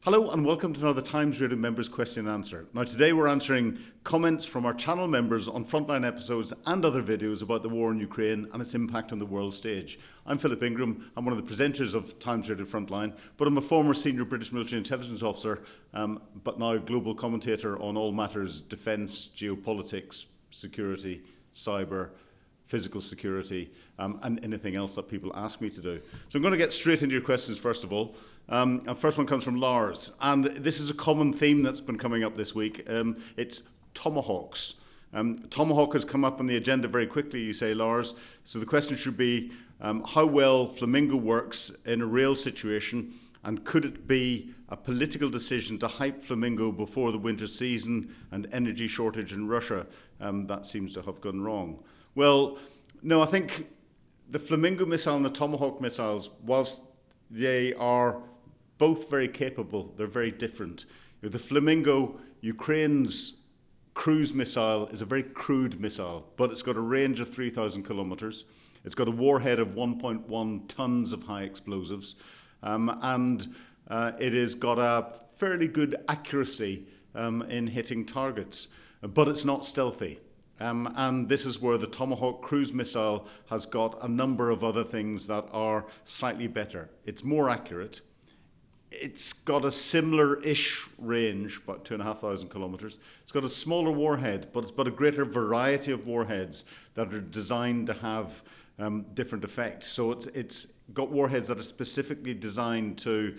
Hello and welcome to another Times Radio Members Question and Answer. Now today we're answering comments from our channel members on Frontline episodes and other videos about the war in Ukraine and its impact on the world stage. I'm Philip Ingram, I'm one of the presenters of Times Radio Frontline, but I'm a former senior British military intelligence officer, but now global commentator on all matters defence, geopolitics, security, cyber, physical security, and anything else that people ask me to do. So I'm going to get straight into your questions first of all. And first one comes from Lars, and this is a common theme that's been coming up this week. It's Tomahawks. Tomahawk has come up on the agenda very quickly, you say, Lars. So the question should be how well Flamingo works in a real situation, and could it be a political decision to hype Flamingo before the winter season and energy shortage in Russia that seems to have gone wrong? Well, no, I think the Flamingo missile and the Tomahawk missiles, whilst they are both very capable, they're very different. The Flamingo, Ukraine's cruise missile, is a very crude missile, but it's got a range of 3,000 kilometres. It's got a warhead of 1.1 tons of high explosives, and it has got a fairly good accuracy in hitting targets, but it's not stealthy. And this is where the Tomahawk cruise missile has got a number of other things that are slightly better. It's more accurate. It's got a similar-ish range, about 2,500 kilometres. It's got a smaller warhead, but it's got a greater variety of warheads that are designed to have different effects. So it's got warheads that are specifically designed to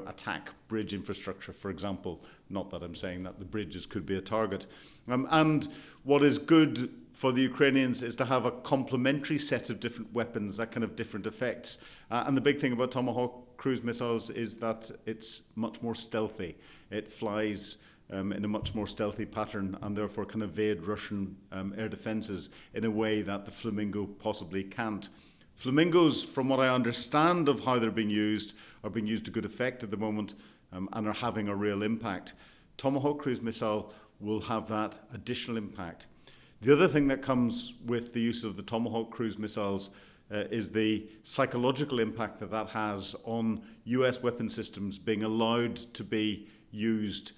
attack bridge infrastructure, for example. Not that I'm saying that the bridges could be a target. And what is good for the Ukrainians is to have a complementary set of different weapons that can have different effects. And the big thing about Tomahawk cruise missiles is that it's much more stealthy. It flies in a much more stealthy pattern and therefore can evade Russian air defences in a way that the Flamingo possibly can't. Flamingos, from what I understand of how they're being used, are being used to good effect at the moment and are having a real impact. Tomahawk cruise missile will have that additional impact. The other thing that comes with the use of the Tomahawk cruise missiles is the psychological impact that that has on US weapon systems being allowed to be used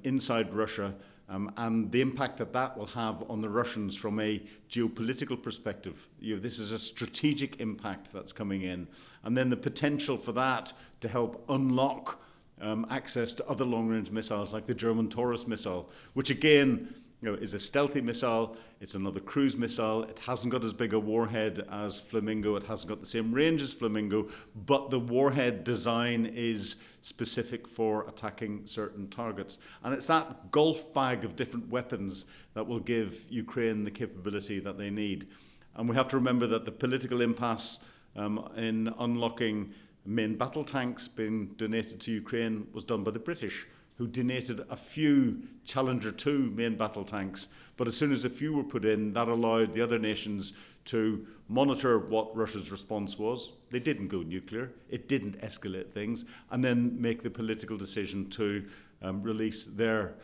inside Russia, and the impact that that will have on the Russians from a geopolitical perspective. This is a strategic impact that's coming in, and then the potential for that to help unlock access to other long-range missiles like the German Taurus missile, which again is a stealthy missile. It's another cruise missile. It hasn't got as big a warhead as Flamingo. It hasn't got the same range as Flamingo, but the warhead design is specific for attacking certain targets. And it's that golf bag of different weapons that will give Ukraine the capability that they need. And we have to remember that the political impasse in unlocking main battle tanks being donated to Ukraine was done by the British, who donated a few Challenger 2 main battle tanks. But as soon as a few were put in, that allowed the other nations to monitor what Russia's response was. They didn't go nuclear. It didn't escalate things. And then make the political decision to release their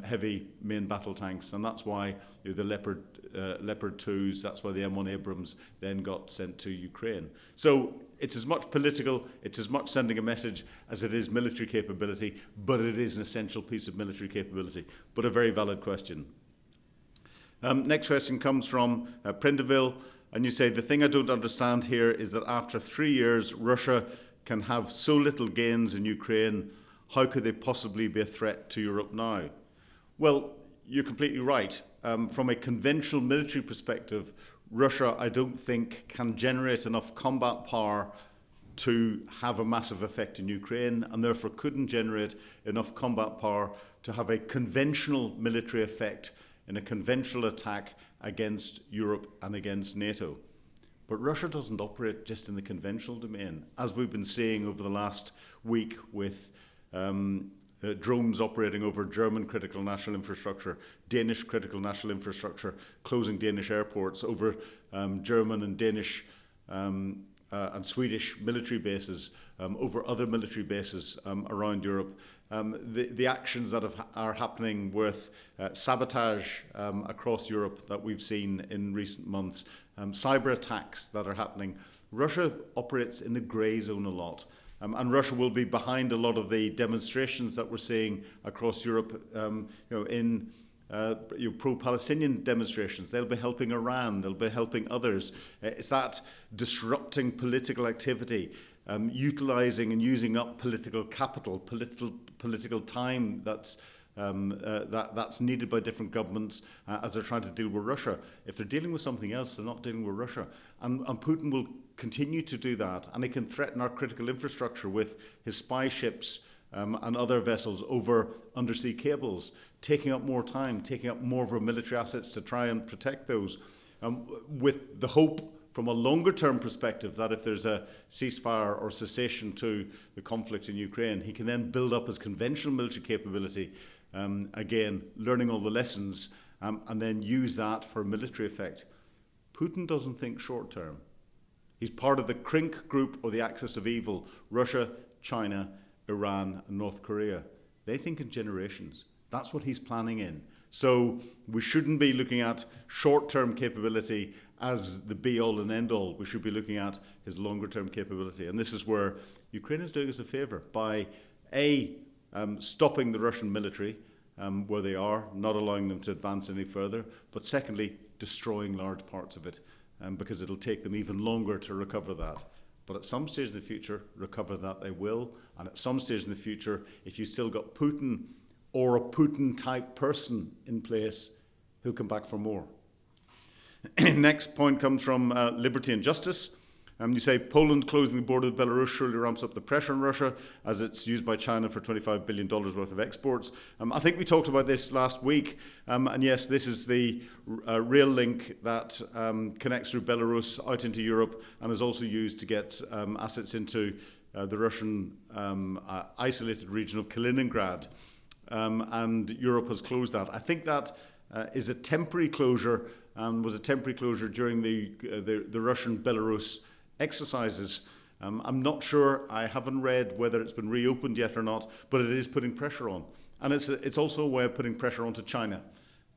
heavy main battle tanks. And that's why the Leopard 2s, that's why the M1 Abrams then got sent to Ukraine. So it's as much political, it's as much sending a message as it is military capability, but it is an essential piece of military capability. But a very valid question. Next question comes from Prendeville, and you say, the thing I don't understand here is that after 3 years, Russia can have so little gains in Ukraine. How could they possibly be a threat to Europe now? Well, you're completely right. From a conventional military perspective, Russia, I don't think, can generate enough combat power to have a massive effect in Ukraine, and therefore couldn't generate enough combat power to have a conventional military effect in a conventional attack against Europe and against NATO. But Russia doesn't operate just in the conventional domain, as we've been seeing over the last week with drones operating over German critical national infrastructure, Danish critical national infrastructure, closing Danish airports, over German and Danish and Swedish military bases, over other military bases around Europe. The actions that are happening with sabotage across Europe that we've seen in recent months, cyber attacks that are happening. Russia operates in the grey zone a lot. and Russia will be behind a lot of the demonstrations that we're seeing across Europe, in pro-Palestinian demonstrations. They'll be helping Iran, they'll be helping others. It's that disrupting political activity, utilising and using up political capital, political time that's needed by different governments as they're trying to deal with Russia. If they're dealing with something else, they're not dealing with Russia. And Putin will continue to do that, and he can threaten our critical infrastructure with his spy ships and other vessels over undersea cables, taking up more time, taking up more of our military assets to try and protect those, with the hope from a longer-term perspective that if there's a ceasefire or cessation to the conflict in Ukraine, he can then build up his conventional military capability, again, learning all the lessons, and then use that for military effect. Putin doesn't think short-term. He's part of the CRINC group, or the axis of evil: Russia, China, Iran, and North Korea. They think in generations. That's what he's planning in. So we shouldn't be looking at short-term capability as the be-all and end-all. We should be looking at his longer-term capability. And this is where Ukraine is doing us a favour by, stopping the Russian military where they are, not allowing them to advance any further, but secondly, destroying large parts of it, because it'll take them even longer to recover that. But at some stage in the future, recover that they will. And at some stage in the future, if you've still got Putin or a Putin-type person in place, he'll come back for more. Next point comes from Liberty and Justice. You say Poland closing the border with Belarus surely ramps up the pressure on Russia as it's used by China for $25 billion worth of exports. I think we talked about this last week. And yes, this is the rail link that connects through Belarus out into Europe and is also used to get assets into the Russian isolated region of Kaliningrad. And Europe has closed that. I think that is a temporary closure, and was a temporary closure during the Russian-Belarus exercises. I'm not sure, I haven't read whether it's been reopened yet or not, but it is putting pressure on. And it's also a way of putting pressure onto China.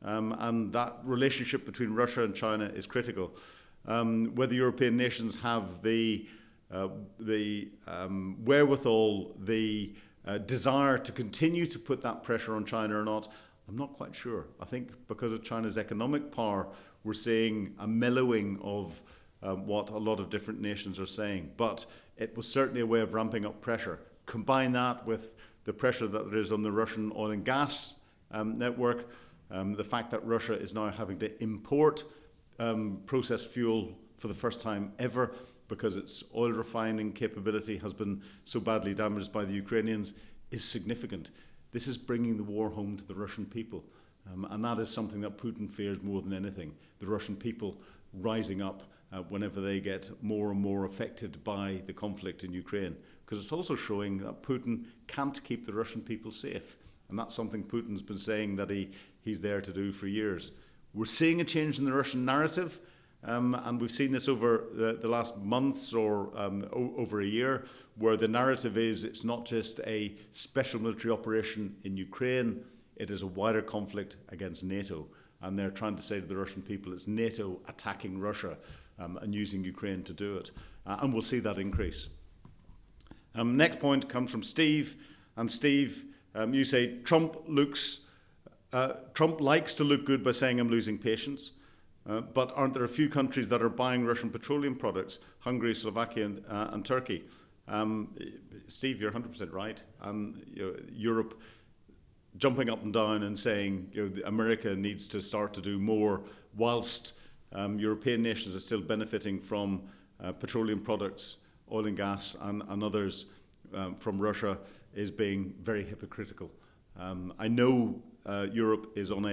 And that relationship between Russia and China is critical. Whether European nations have the wherewithal, the desire to continue to put that pressure on China or not, I'm not quite sure. I think because of China's economic power, we're seeing a mellowing of what a lot of different nations are saying. But it was certainly a way of ramping up pressure. Combine that with the pressure that there is on the Russian oil and gas network, the fact that Russia is now having to import processed fuel for the first time ever because its oil refining capability has been so badly damaged by the Ukrainians, is significant. This is bringing the war home to the Russian people. And that is something that Putin fears more than anything, the Russian people rising up whenever they get more and more affected by the conflict in Ukraine. Because it's also showing that Putin can't keep the Russian people safe. And that's something Putin's been saying that he's there to do for years. We're seeing a change in the Russian narrative, and we've seen this over the last months or over a year, where the narrative is it's not just a special military operation in Ukraine, it is a wider conflict against NATO. And they're trying to say to the Russian people it's NATO attacking Russia and using Ukraine to do it. And we'll see that increase. Next point comes from Steve. And Steve, you say Trump likes to look good by saying I'm losing patience. But aren't there a few countries that are buying Russian petroleum products? Hungary, Slovakia, and Turkey. Steve, you're 100% right. And Europe jumping up and down and saying America needs to start to do more, whilst European nations are still benefiting from petroleum products, oil and gas, and others from Russia, is being very hypocritical. I know Europe is on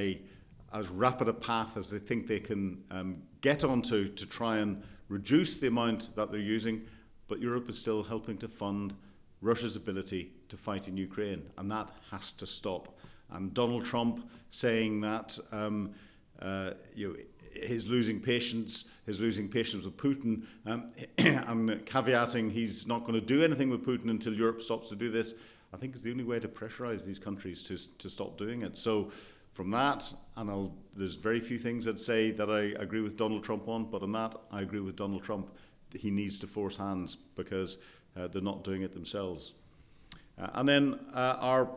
as rapid a path as they think they can get onto to try and reduce the amount that they're using, but Europe is still helping to fund Russia's ability to fight in Ukraine, and that has to stop. And Donald Trump saying that he's losing patience with Putin, and caveating he's not going to do anything with Putin until Europe stops to do this, I think is the only way to pressurize these countries to stop doing it. So from that, and there's very few things I'd say that I agree with Donald Trump on, but on that, I agree with Donald Trump. He needs to force hands, because they're not doing it themselves. And then our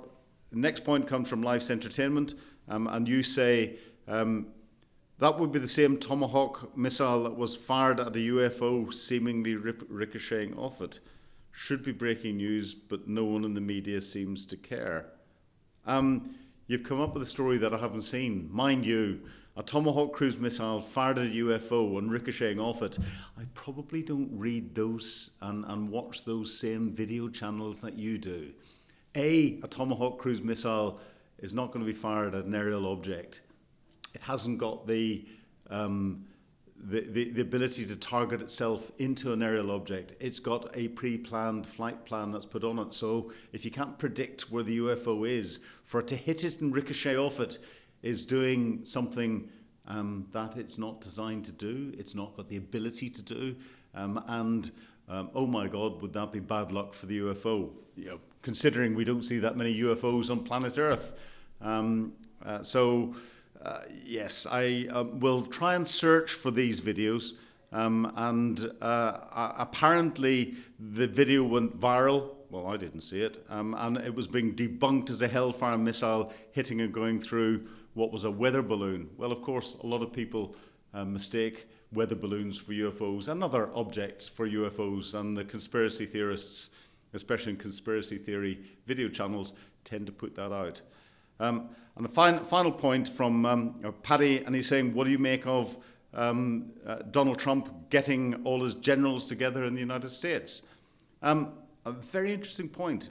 next point comes from Life's Entertainment, and you say that would be the same Tomahawk missile that was fired at a UFO, seemingly ricocheting off it. Should be breaking news, but no one in the media seems to care. You've come up with a story that I haven't seen. Mind you, a Tomahawk cruise missile fired at a UFO and ricocheting off it. I probably don't read those and watch those same video channels that you do. A Tomahawk cruise missile is not going to be fired at an aerial object. It hasn't got the ability to target itself into an aerial object. It's got a pre-planned flight plan that's put on it. So if you can't predict where the UFO is, for it to hit it and ricochet off it is doing something that it's not designed to do. It's not got the ability to do. Oh my God, would that be bad luck for the UFO? Considering we don't see that many UFOs on planet Earth. Yes, I will try and search for these videos. Apparently the video went viral. Well, I didn't see it. And it was being debunked as a Hellfire missile hitting and going through what was a weather balloon. Well, of course, a lot of people mistake weather balloons for UFOs and other objects for UFOs. And the conspiracy theorists, especially in conspiracy theory video channels, tend to put that out. And the final point from Paddy, and he's saying, what do you make of Donald Trump getting all his generals together in the United States? A very interesting point.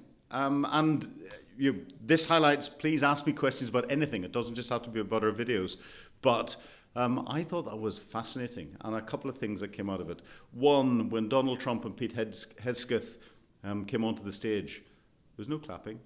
This highlights, please ask me questions about anything. It doesn't just have to be about our videos. But I thought that was fascinating, and a couple of things that came out of it. One, when Donald Trump and Pete Hegseth came onto the stage, there was no clapping.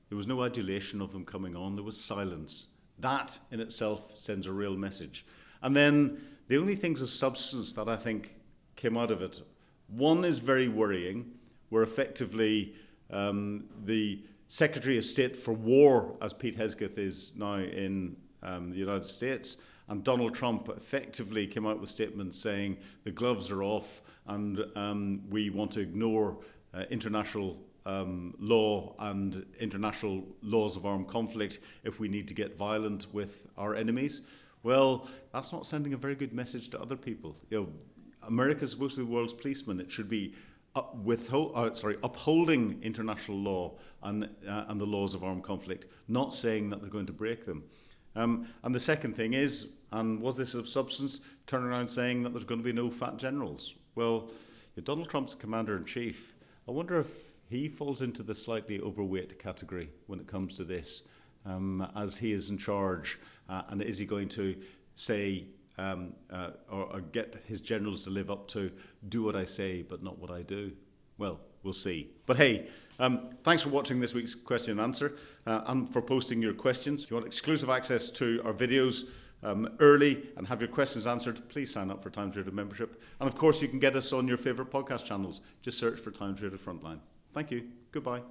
There was no adulation of them coming on. There was silence. That in itself sends a real message. And then the only things of substance that I think came out of it, one is very worrying, where effectively the Secretary of State for War, as Pete Hegseth is now in the United States, and Donald Trump effectively came out with statements saying the gloves are off and we want to ignore international law and international laws of armed conflict if we need to get violent with our enemies. Well, that's not sending a very good message to other people. America is supposed to be the world's policeman. It should be upholding international law and the laws of armed conflict, not saying that they're going to break them. And the second thing is, and was this of substance, turn around saying that there's going to be no fat generals. Well, Donald Trump's commander-in-chief. I wonder if he falls into the slightly overweight category when it comes to this, as he is in charge. And is he going to say or get his generals to live up to do what I say but not what I do? Well, we'll see. But hey, thanks for watching this week's question and answer and for posting your questions. If you want exclusive access to our videos early and have your questions answered, please sign up for Time Trader membership. And of course, you can get us on your favourite podcast channels. Just search for Time Trader Frontline. Thank you. Goodbye.